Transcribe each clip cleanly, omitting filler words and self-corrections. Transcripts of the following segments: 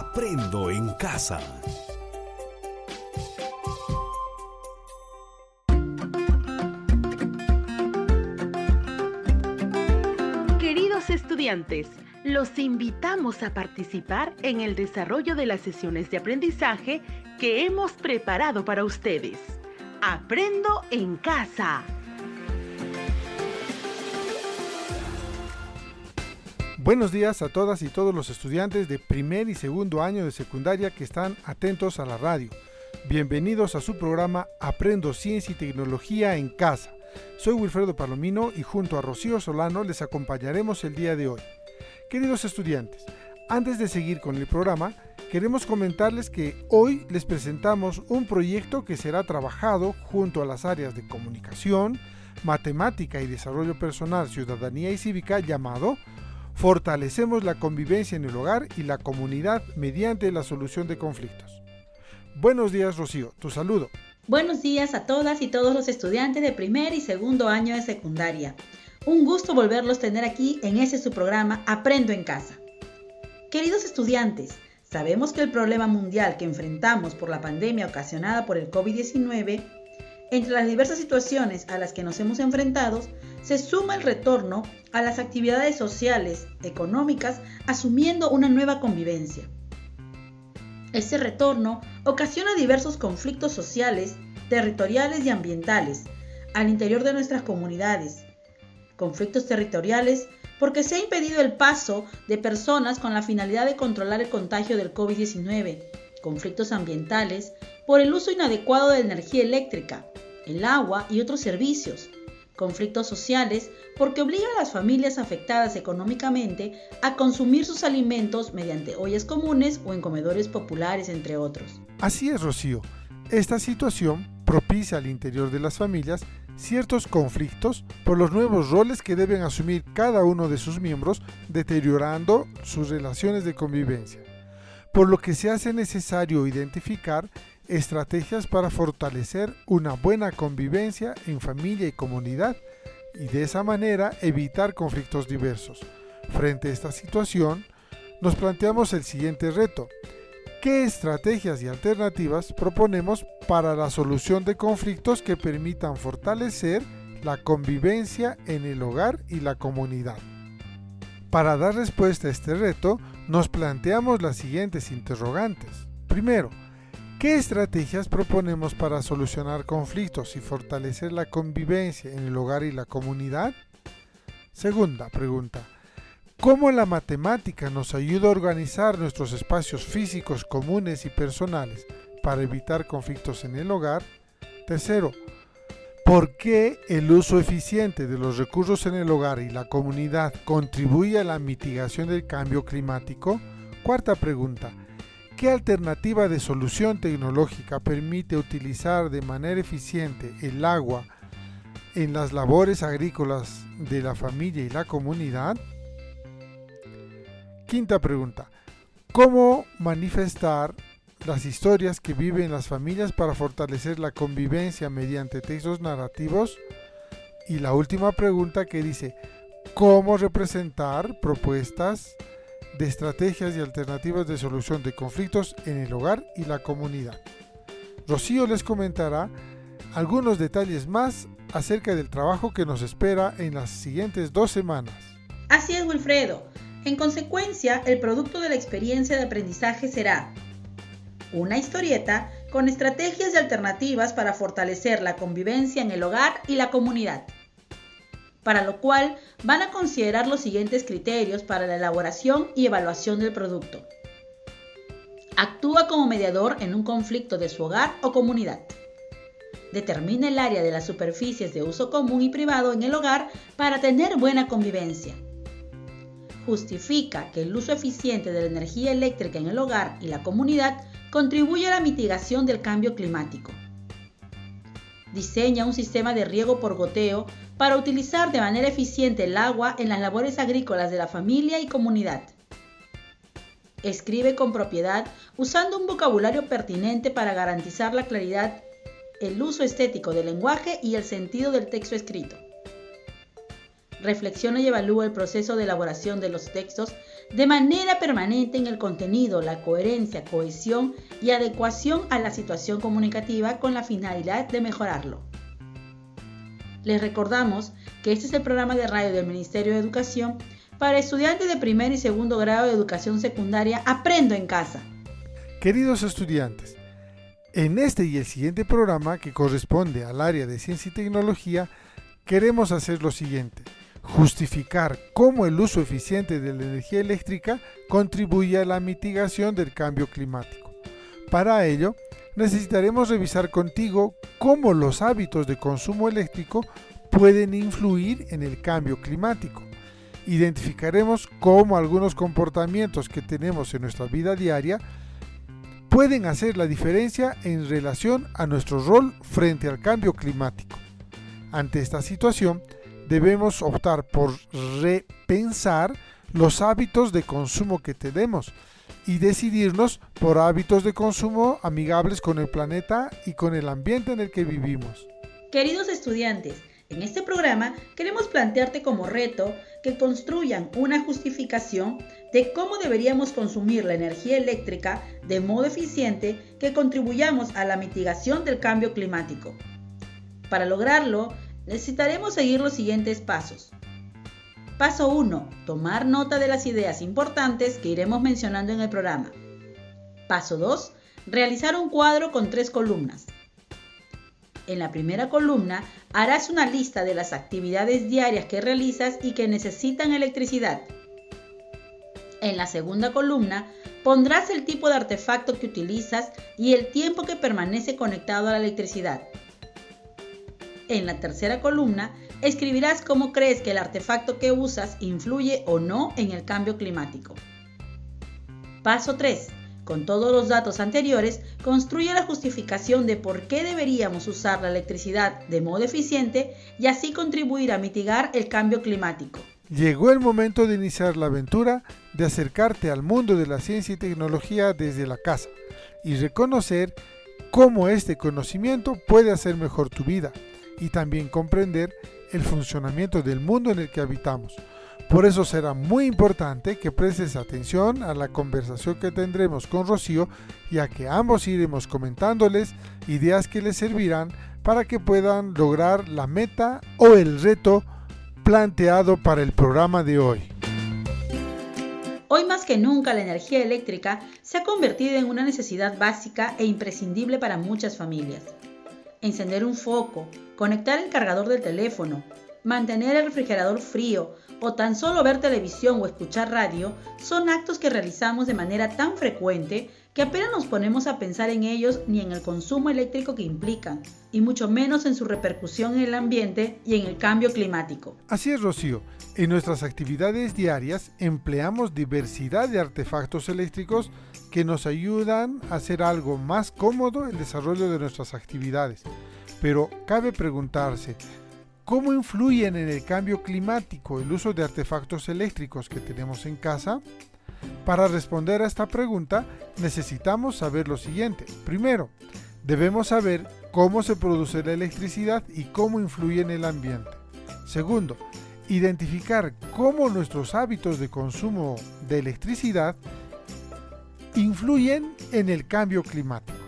Aprendo en casa. Queridos estudiantes, los invitamos a participar en el desarrollo de las sesiones de aprendizaje que hemos preparado para ustedes. Aprendo en casa. Buenos días a todas y todos los estudiantes de primer y segundo año de secundaria que están atentos a la radio. Bienvenidos a su programa Aprendo Ciencia y Tecnología en Casa. Soy Wilfredo Palomino y junto a Rocío Solano les acompañaremos el día de hoy. Queridos estudiantes, antes de seguir con el programa, queremos comentarles que hoy les presentamos un proyecto que será trabajado junto a las áreas de comunicación, matemática y desarrollo personal, ciudadanía y cívica llamado Fortalecemos la convivencia en el hogar y la comunidad mediante la solución de conflictos. Buenos días, Rocío, tu saludo. Buenos días a todas y todos los estudiantes de primer y segundo año de secundaria. Un gusto volverlos a tener aquí en su programa Aprendo en Casa. Queridos estudiantes, sabemos que el problema mundial que enfrentamos por la pandemia ocasionada por el COVID-19, entre las diversas situaciones a las que nos hemos enfrentado, se suma el retorno a las actividades sociales, económicas, asumiendo una nueva convivencia. Este retorno ocasiona diversos conflictos sociales, territoriales y ambientales al interior de nuestras comunidades. Conflictos territoriales porque se ha impedido el paso de personas con la finalidad de controlar el contagio del COVID-19. Conflictos ambientales por el uso inadecuado de energía eléctrica, el agua y otros servicios. Conflictos sociales porque obligan a las familias afectadas económicamente a consumir sus alimentos mediante ollas comunes o en comedores populares, entre otros. Así es, Rocío. Esta situación propicia al interior de las familias ciertos conflictos por los nuevos roles que deben asumir cada uno de sus miembros, deteriorando sus relaciones de convivencia. Por lo que se hace necesario identificar estrategias para fortalecer una buena convivencia en familia y comunidad y de esa manera evitar conflictos diversos. Frente a esta situación, nos planteamos el siguiente reto. ¿Qué estrategias y alternativas proponemos para la solución de conflictos que permitan fortalecer la convivencia en el hogar y la comunidad? Para dar respuesta a este reto, nos planteamos las siguientes interrogantes. Primero, ¿qué estrategias proponemos para solucionar conflictos y fortalecer la convivencia en el hogar y la comunidad? Segunda pregunta, ¿cómo la matemática nos ayuda a organizar nuestros espacios físicos comunes y personales para evitar conflictos en el hogar? Tercero, ¿por qué el uso eficiente de los recursos en el hogar y la comunidad contribuye a la mitigación del cambio climático? Cuarta pregunta, ¿qué alternativa de solución tecnológica permite utilizar de manera eficiente el agua en las labores agrícolas de la familia y la comunidad? Quinta pregunta, ¿cómo manifestar las historias que viven las familias para fortalecer la convivencia mediante textos narrativos? Y la última pregunta que dice, ¿cómo representar propuestas de estrategias y alternativas de solución de conflictos en el hogar y la comunidad? Rocío les comentará algunos detalles más acerca del trabajo que nos espera en las siguientes 2 semanas. Así es, Wilfredo. En consecuencia, el producto de la experiencia de aprendizaje será una historieta con estrategias y alternativas para fortalecer la convivencia en el hogar y la comunidad, para lo cual van a considerar los siguientes criterios para la elaboración y evaluación del producto. Actúa como mediador en un conflicto de su hogar o comunidad. Determina el área de las superficies de uso común y privado en el hogar para tener buena convivencia. Justifica que el uso eficiente de la energía eléctrica en el hogar y la comunidad contribuye a la mitigación del cambio climático. Diseña un sistema de riego por goteo para utilizar de manera eficiente el agua en las labores agrícolas de la familia y comunidad. Escribe con propiedad usando un vocabulario pertinente para garantizar la claridad, el uso estético del lenguaje y el sentido del texto escrito. reflexiona y evalúa el proceso de elaboración de los textos de manera permanente en el contenido, la coherencia, cohesión y adecuación a la situación comunicativa con la finalidad de mejorarlo. Les recordamos que este es el programa de radio del Ministerio de Educación para estudiantes de primer y segundo grado de educación secundaria. Aprendo en casa. Queridos estudiantes, en este y el siguiente programa, que corresponde al área de ciencia y tecnología, queremos hacer lo siguiente: justificar cómo el uso eficiente de la energía eléctrica contribuye a la mitigación del cambio climático. Para ello, necesitaremos revisar contigo cómo los hábitos de consumo eléctrico pueden influir en el cambio climático. Identificaremos cómo algunos comportamientos que tenemos en nuestra vida diaria pueden hacer la diferencia en relación a nuestro rol frente al cambio climático. Ante esta situación, debemos optar por repensar los hábitos de consumo que tenemos y decidirnos por hábitos de consumo amigables con el planeta y con el ambiente en el que vivimos. Queridos estudiantes, en este programa queremos plantearte como reto que construyan una justificación de cómo deberíamos consumir la energía eléctrica de modo eficiente que contribuyamos a la mitigación del cambio climático. Para lograrlo, necesitaremos seguir los siguientes pasos. Paso 1. Tomar nota de las ideas importantes que iremos mencionando en el programa. Paso 2. Realizar un cuadro con 3 columnas. En la primera columna harás una lista de las actividades diarias que realizas y que necesitan electricidad. En la segunda columna pondrás el tipo de artefacto que utilizas y el tiempo que permanece conectado a la electricidad. En la tercera columna escribirás cómo crees que el artefacto que usas influye o no en el cambio climático. Paso 3. Con todos los datos anteriores, construye la justificación de por qué deberíamos usar la electricidad de modo eficiente y así contribuir a mitigar el cambio climático. Llegó el momento de iniciar la aventura de acercarte al mundo de la ciencia y tecnología desde la casa y reconocer cómo este conocimiento puede hacer mejor tu vida y también comprender el funcionamiento del mundo en el que habitamos. Por eso será muy importante que prestes atención a la conversación que tendremos con Rocío, ya que ambos iremos comentándoles ideas que les servirán para que puedan lograr la meta o el reto planteado para el programa de hoy. Hoy más que nunca la energía eléctrica se ha convertido en una necesidad básica e imprescindible para muchas familias. Encender un foco, conectar el cargador del teléfono, mantener el refrigerador frío o tan solo ver televisión o escuchar radio son actos que realizamos de manera tan frecuente que apenas nos ponemos a pensar en ellos ni en el consumo eléctrico que implican, y mucho menos en su repercusión en el ambiente y en el cambio climático. Así es, Rocío. En nuestras actividades diarias empleamos diversidad de artefactos eléctricos que nos ayudan a hacer algo más cómodo el desarrollo de nuestras actividades. Pero cabe preguntarse, ¿cómo influyen en el cambio climático el uso de artefactos eléctricos que tenemos en casa? Para responder a esta pregunta necesitamos saber lo siguiente. Primero, debemos saber cómo se produce la electricidad y cómo influye en el ambiente. Segundo, identificar cómo nuestros hábitos de consumo de electricidad influyen en el cambio climático.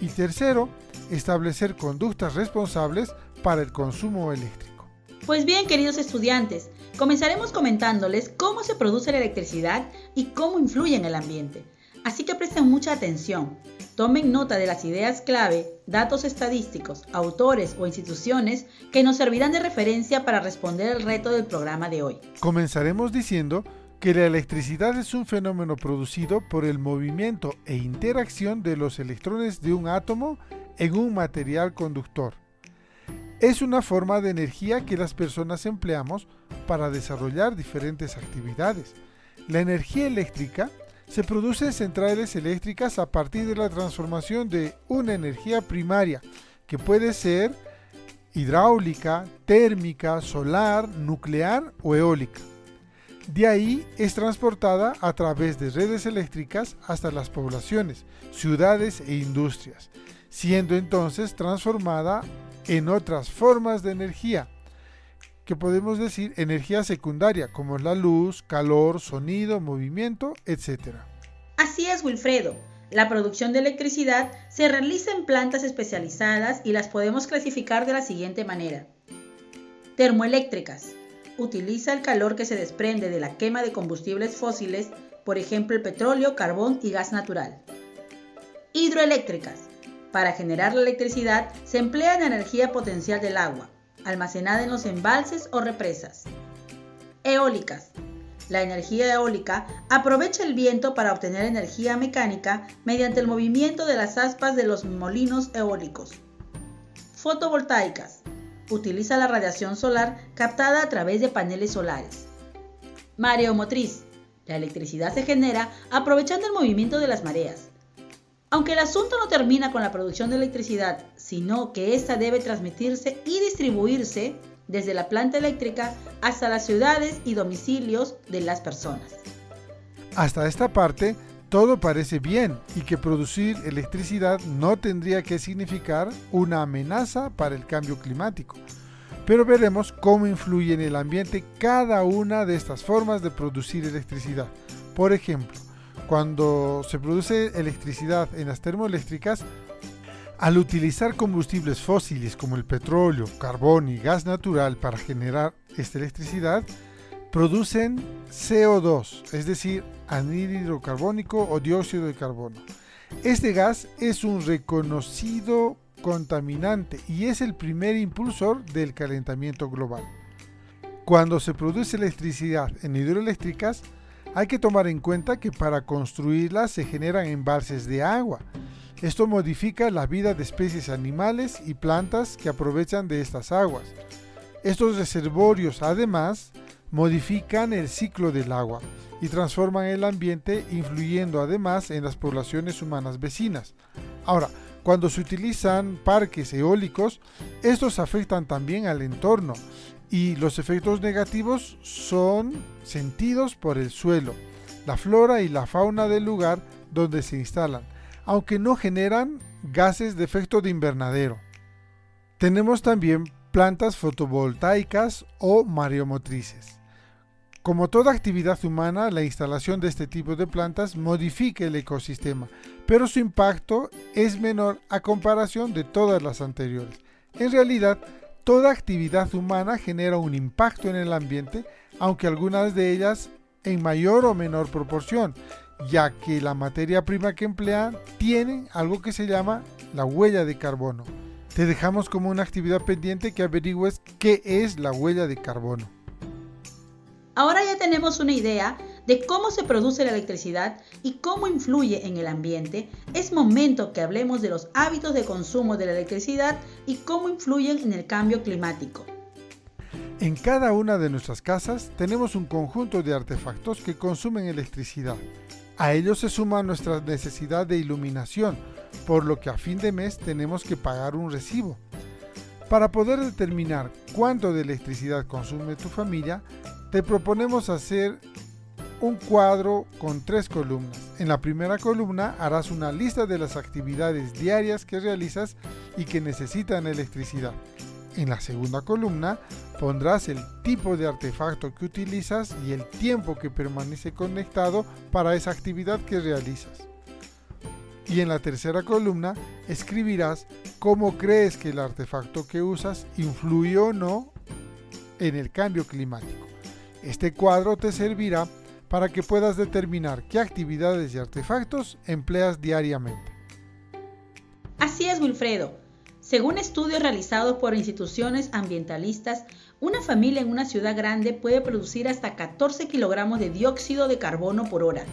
Y tercero, establecer conductas responsables para el consumo eléctrico. Pues bien, queridos estudiantes, comenzaremos comentándoles cómo se produce la electricidad y cómo influye en el ambiente. Así que presten mucha atención. Tomen nota de las ideas clave, datos estadísticos, autores o instituciones que nos servirán de referencia para responder al reto del programa de hoy. Comenzaremos diciendo que la electricidad es un fenómeno producido por el movimiento e interacción de los electrones de un átomo en un material conductor. Es una forma de energía que las personas empleamos para desarrollar diferentes actividades. La energía eléctrica se produce en centrales eléctricas a partir de la transformación de una energía primaria, que puede ser hidráulica, térmica, solar, nuclear o eólica. De ahí es transportada a través de redes eléctricas hasta las poblaciones, ciudades e industrias, siendo entonces transformada en otras formas de energía que podemos decir energía secundaria, como es la luz, calor, sonido, movimiento, etc. Así es, Wilfredo. La producción de electricidad se realiza en plantas especializadas y las podemos clasificar de la siguiente manera. Termoeléctricas. Utiliza el calor que se desprende de la quema de combustibles fósiles, por ejemplo el petróleo, carbón y gas natural. Hidroeléctricas. Para generar la electricidad se emplea la energía potencial del agua, almacenada en los embalses o represas. Eólicas. La energía eólica aprovecha el viento para obtener energía mecánica mediante el movimiento de las aspas de los molinos eólicos. Fotovoltaicas. Utiliza la radiación solar captada a través de paneles solares. Mareomotriz. La electricidad se genera aprovechando el movimiento de las mareas. Aunque el asunto no termina con la producción de electricidad, sino que ésta debe transmitirse y distribuirse desde la planta eléctrica hasta las ciudades y domicilios de las personas. Hasta esta parte, todo parece bien y que producir electricidad no tendría que significar una amenaza para el cambio climático. Pero veremos cómo influye en el ambiente cada una de estas formas de producir electricidad. Por ejemplo, cuando se produce electricidad en las termoeléctricas, al utilizar combustibles fósiles como el petróleo, carbón y gas natural para generar esta electricidad, producen CO2, es decir, anhídrido carbónico o dióxido de carbono. Este gas es un reconocido contaminante y es el primer impulsor del calentamiento global. Cuando se produce electricidad en hidroeléctricas, hay que tomar en cuenta que para construirlas se generan embalses de agua. Esto modifica la vida de especies animales y plantas que aprovechan de estas aguas. Estos reservorios, además, modifican el ciclo del agua y transforman el ambiente, influyendo además en las poblaciones humanas vecinas. Ahora, cuando se utilizan parques eólicos, estos afectan también al entorno y los efectos negativos son sentidos por el suelo, la flora y la fauna del lugar donde se instalan, aunque no generan gases de efecto de invernadero. Tenemos también plantas fotovoltaicas o mareomotrices. Como toda actividad humana, la instalación de este tipo de plantas modifica el ecosistema, pero su impacto es menor a comparación de todas las anteriores. En realidad, toda actividad humana genera un impacto en el ambiente, aunque algunas de ellas en mayor o menor proporción, ya que la materia prima que emplean tiene algo que se llama la huella de carbono. Te dejamos como una actividad pendiente que averigües qué es la huella de carbono. Ahora ya tenemos una idea de cómo se produce la electricidad y cómo influye en el ambiente. Es momento que hablemos de los hábitos de consumo de la electricidad y cómo influyen en el cambio climático. En cada una de nuestras casas tenemos un conjunto de artefactos que consumen electricidad. A ellos se suma nuestra necesidad de iluminación, por lo que a fin de mes tenemos que pagar un recibo. Para poder determinar cuánto de electricidad consume tu familia, te proponemos hacer un cuadro con 3 columnas. En la primera columna harás una lista de las actividades diarias que realizas y que necesitan electricidad. En la segunda columna pondrás el tipo de artefacto que utilizas y el tiempo que permanece conectado para esa actividad que realizas. Y en la tercera columna escribirás cómo crees que el artefacto que usas influye o no en el cambio climático. Este cuadro te servirá para que puedas determinar qué actividades y artefactos empleas diariamente. Así es, Wilfredo. Según estudios realizados por instituciones ambientalistas, una familia en una ciudad grande puede producir hasta 14 kilogramos de dióxido de carbono por hora.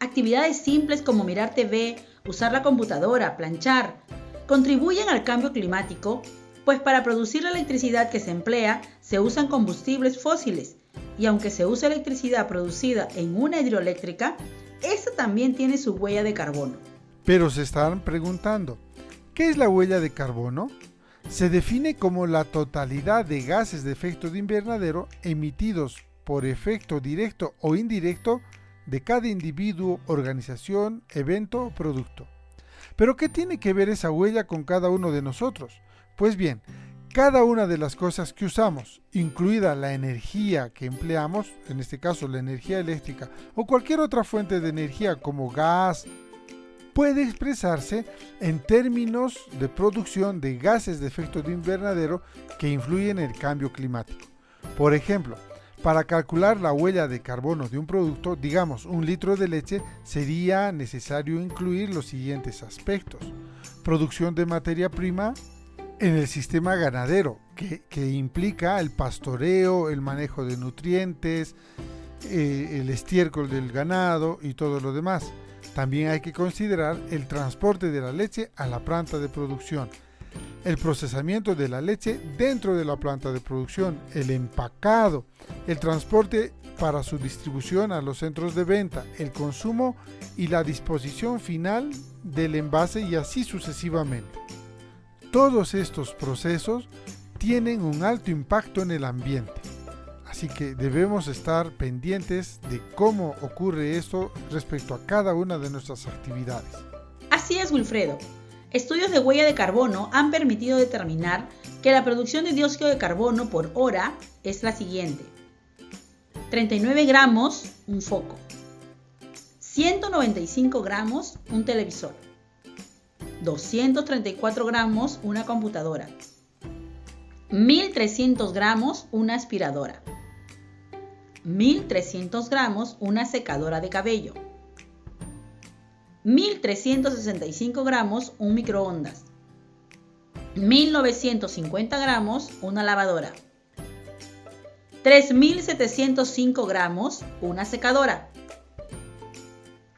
Actividades simples como mirar TV, usar la computadora, planchar, contribuyen al cambio climático, pues para producir la electricidad que se emplea se usan combustibles fósiles, y aunque se usa electricidad producida en una hidroeléctrica, esta también tiene su huella de carbono. Pero se estarán preguntando, ¿qué es la huella de carbono? Se define como la totalidad de gases de efecto de invernadero emitidos por efecto directo o indirecto de cada individuo, organización, evento o producto. ¿Pero qué tiene que ver esa huella con cada uno de nosotros? Pues bien, Cada una de las cosas que usamos, incluida la energía que empleamos, en este caso la energía eléctrica o cualquier otra fuente de energía como gas, puede expresarse en términos de producción de gases de efecto de invernadero que influyen en el cambio climático. Por ejemplo, para calcular la huella de carbono de un producto, digamos 1 litro de leche, sería necesario incluir los siguientes aspectos: producción de materia prima en el sistema ganadero, que implica el pastoreo, el manejo de nutrientes, el estiércol del ganado y todo lo demás. También hay que considerar el transporte de la leche a la planta de producción, el procesamiento de la leche dentro de la planta de producción, el empacado, el transporte para su distribución a los centros de venta, el consumo y la disposición final del envase y así sucesivamente. Todos estos procesos tienen un alto impacto en el ambiente, así que debemos estar pendientes de cómo ocurre esto respecto a cada una de nuestras actividades. Así es, Wilfredo. Estudios de huella de carbono han permitido determinar que la producción de dióxido de carbono por hora es la siguiente: 39 gramos un foco, 195 gramos un televisor, 234 gramos una computadora, 1300 gramos una aspiradora, 1300 gramos una secadora de cabello, 1365 gramos un microondas, 1950 gramos una lavadora, 3705 gramos una secadora,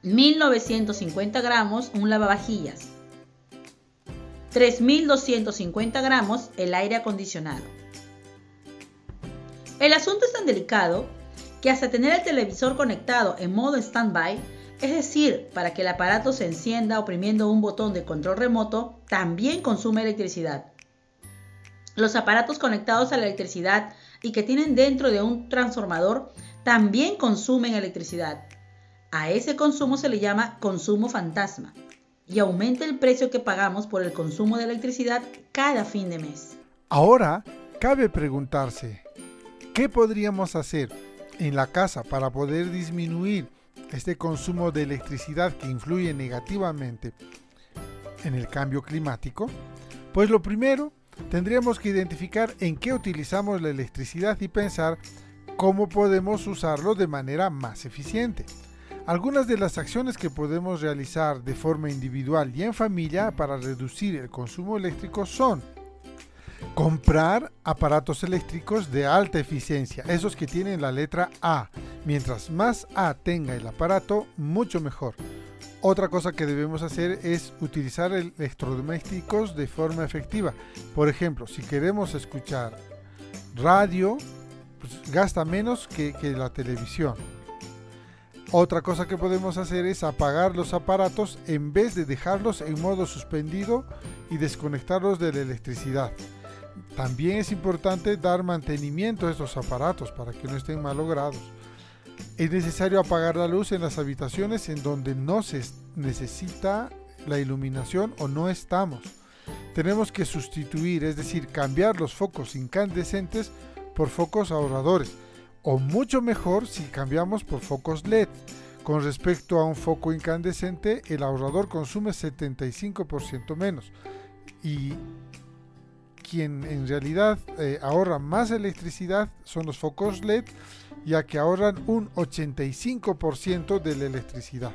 1950 gramos un lavavajillas, 3250 gramos el aire acondicionado. El asunto es tan delicado que hasta tener el televisor conectado en modo stand-by, es decir, para que el aparato se encienda oprimiendo un botón de control remoto, también consume electricidad. Los aparatos conectados a la electricidad y que tienen dentro de un transformador también consumen electricidad. A ese consumo se le llama consumo fantasma y aumenta el precio que pagamos por el consumo de electricidad cada fin de mes. Ahora, cabe preguntarse, ¿qué podríamos hacer en la casa para poder disminuir este consumo de electricidad que influye negativamente en el cambio climático? Pues lo primero, tendríamos que identificar en qué utilizamos la electricidad y pensar cómo podemos usarlo de manera más eficiente. Algunas de las acciones que podemos realizar de forma individual y en familia para reducir el consumo eléctrico son: comprar aparatos eléctricos de alta eficiencia, esos que tienen la letra A. Mientras más A tenga el aparato, mucho mejor. Otra cosa que debemos hacer es utilizar electrodomésticos de forma efectiva. Por ejemplo, si queremos escuchar radio, pues gasta menos que la televisión. Otra cosa que podemos hacer es apagar los aparatos en vez de dejarlos en modo suspendido y desconectarlos de la electricidad. También es importante dar mantenimiento a estos aparatos para que no estén malogrados. Es necesario apagar la luz en las habitaciones en donde no se necesita la iluminación o no estamos. Tenemos que sustituir, es decir, cambiar los focos incandescentes por focos ahorradores, o mucho mejor si cambiamos por focos LED. Con respecto a un foco incandescente, el ahorrador consume 75% menos, y quien en realidad ahorra más electricidad son los focos LED, ya que ahorran un 85% de la electricidad.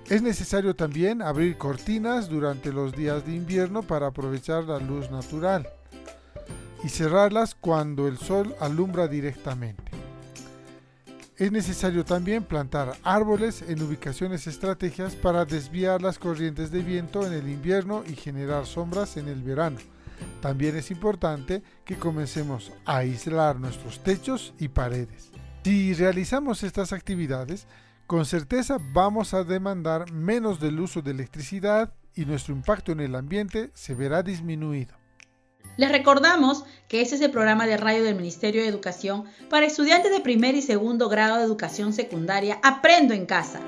Es necesario también abrir cortinas durante los días de invierno para aprovechar la luz natural y cerrarlas cuando el sol alumbra directamente. Es necesario también plantar árboles en ubicaciones estratégicas para desviar las corrientes de viento en el invierno y generar sombras en el verano. También es importante que comencemos a aislar nuestros techos y paredes. Si realizamos estas actividades, con certeza vamos a demandar menos del uso de electricidad y nuestro impacto en el ambiente se verá disminuido. Les recordamos que este es el programa de radio del Ministerio de Educación para estudiantes de primer y segundo grado de educación secundaria Aprendo en Casa.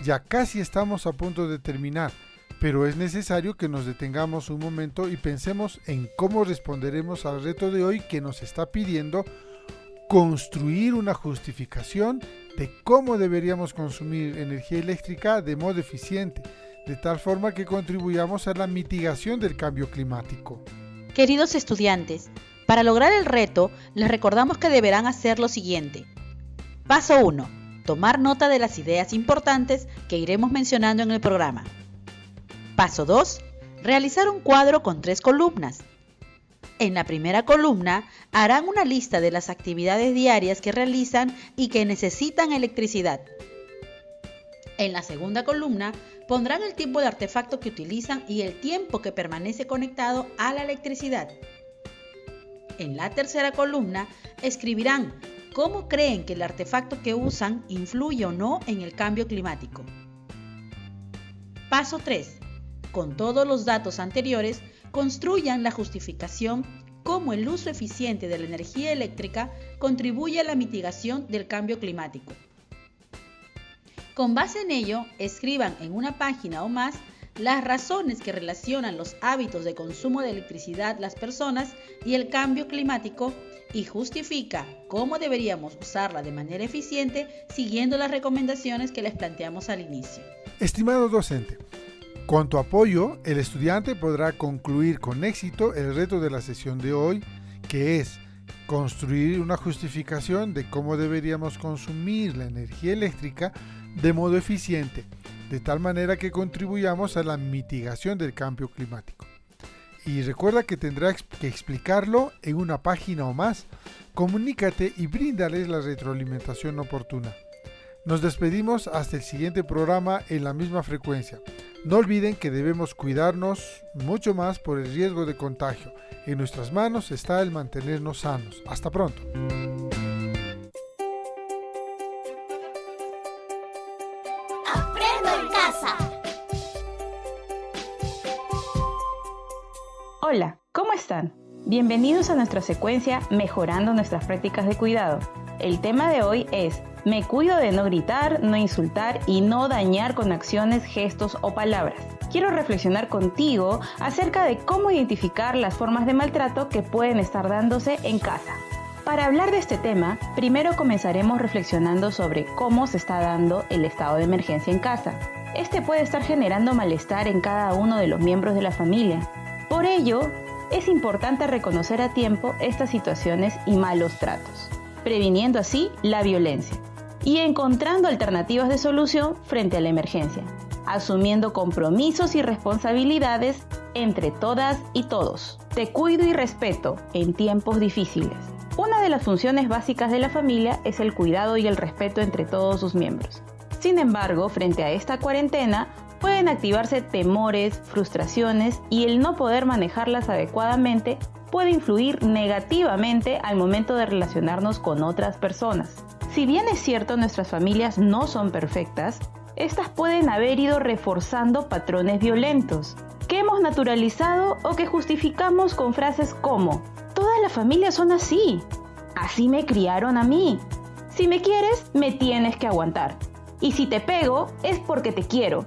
Ya casi estamos a punto de terminar, pero es necesario que nos detengamos un momento y pensemos en cómo responderemos al reto de hoy que nos está pidiendo construir una justificación de cómo deberíamos consumir energía eléctrica de modo eficiente, de tal forma que contribuyamos a la mitigación del cambio climático. Queridos estudiantes, para lograr el reto, les recordamos que deberán hacer lo siguiente. Paso 1. Tomar nota de las ideas importantes que iremos mencionando en el programa. Paso 2. Realizar un cuadro con 3 columnas. En la primera columna harán una lista de las actividades diarias que realizan y que necesitan electricidad. En la segunda columna pondrán el tipo de artefacto que utilizan y el tiempo que permanece conectado a la electricidad. En la tercera columna escribirán cómo creen que el artefacto que usan influye o no en el cambio climático. Paso 3. Con todos los datos anteriores, construyan la justificación cómo el uso eficiente de la energía eléctrica contribuye a la mitigación del cambio climático. Con base en ello, escriban en una página o más las razones que relacionan los hábitos de consumo de electricidad las personas y el cambio climático y justifica cómo deberíamos usarla de manera eficiente siguiendo las recomendaciones que les planteamos al inicio. Estimado docente, con tu apoyo, el estudiante podrá concluir con éxito el reto de la sesión de hoy, que es construir una justificación de cómo deberíamos consumir la energía eléctrica de modo eficiente, de tal manera que contribuyamos a la mitigación del cambio climático. Y recuerda que tendrás que explicarlo en una página o más. Comunícate y bríndales la retroalimentación oportuna. Nos despedimos hasta el siguiente programa en la misma frecuencia. No olviden que debemos cuidarnos mucho más por el riesgo de contagio. En nuestras manos está el mantenernos sanos. Hasta pronto. Aprendo en casa. Hola, ¿cómo están? Bienvenidos a nuestra secuencia Mejorando nuestras prácticas de cuidado. El tema de hoy es: me cuido de no gritar, no insultar y no dañar con acciones, gestos o palabras. Quiero reflexionar contigo acerca de cómo identificar las formas de maltrato que pueden estar dándose en casa. Para hablar de este tema, primero comenzaremos reflexionando sobre cómo se está dando el estado de emergencia en casa. Este puede estar generando malestar en cada uno de los miembros de la familia. Por ello, es importante reconocer a tiempo estas situaciones y malos tratos, previniendo así la violencia y encontrando alternativas de solución frente a la emergencia, asumiendo compromisos y responsabilidades entre todas y todos. Te cuido y respeto en tiempos difíciles. Una de las funciones básicas de la familia es el cuidado y el respeto entre todos sus miembros. Sin embargo, frente a esta cuarentena, pueden activarse temores, frustraciones y el no poder manejarlas adecuadamente puede influir negativamente al momento de relacionarnos con otras personas. Si bien es cierto nuestras familias no son perfectas, estas pueden haber ido reforzando patrones violentos, que hemos naturalizado o que justificamos con frases como: todas las familias son así, así me criaron a mí, si me quieres me tienes que aguantar, y si te pego es porque te quiero,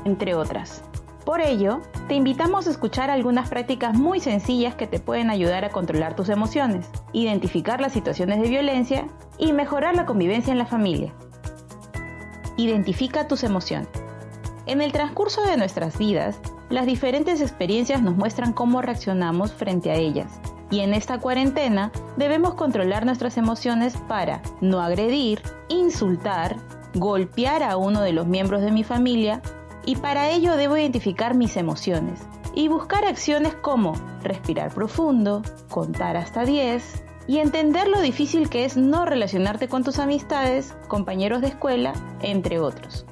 entre otras. Por ello, te invitamos a escuchar algunas prácticas muy sencillas que te pueden ayudar a controlar tus emociones, identificar las situaciones de violencia y mejorar la convivencia en la familia. Identifica tus emociones. En el transcurso de nuestras vidas, las diferentes experiencias nos muestran cómo reaccionamos frente a ellas. Y en esta cuarentena, debemos controlar nuestras emociones para no agredir, insultar, golpear a uno de los miembros de mi familia, y para ello debo identificar mis emociones y buscar acciones como respirar profundo, contar hasta 10 y entender lo difícil que es no relacionarte con tus amistades, compañeros de escuela, entre otros.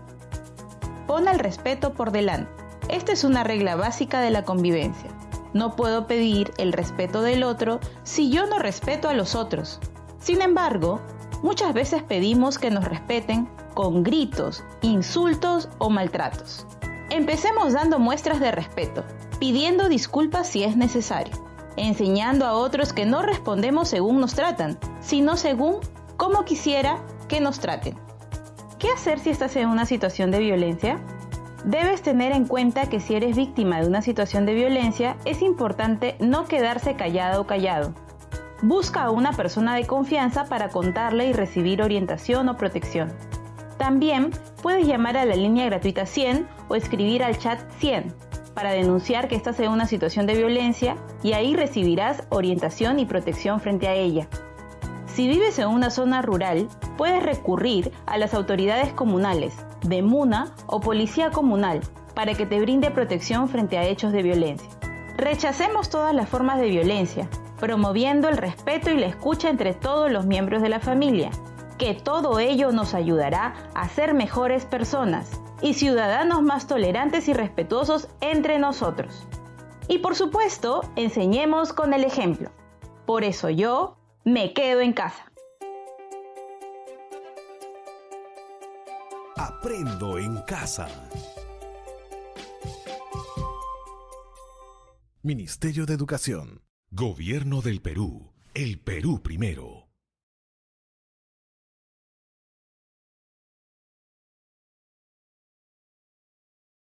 Pon el respeto por delante. Esta es una regla básica de la convivencia. No puedo pedir el respeto del otro si yo no respeto a los otros. Sin embargo, muchas veces pedimos que nos respeten con gritos, insultos o maltratos. Empecemos dando muestras de respeto, pidiendo disculpas si es necesario, enseñando a otros que no respondemos según nos tratan, sino según cómo quisiera que nos traten. ¿Qué hacer si estás en una situación de violencia? Debes tener en cuenta que si eres víctima de una situación de violencia, es importante no quedarse callado o callado. Busca a una persona de confianza para contarle y recibir orientación o protección. También puedes llamar a la línea gratuita 100 o escribir al chat 100 para denunciar que estás en una situación de violencia y ahí recibirás orientación y protección frente a ella. Si vives en una zona rural, puedes recurrir a las autoridades comunales, de MUNA o Policía Comunal, para que te brinde protección frente a hechos de violencia. Rechacemos todas las formas de violencia, promoviendo el respeto y la escucha entre todos los miembros de la familia, que todo ello nos ayudará a ser mejores personas y ciudadanos más tolerantes y respetuosos entre nosotros. Y por supuesto, enseñemos con el ejemplo. Por eso yo me quedo en casa. Aprendo en casa. Ministerio de Educación. Gobierno del Perú. El Perú primero.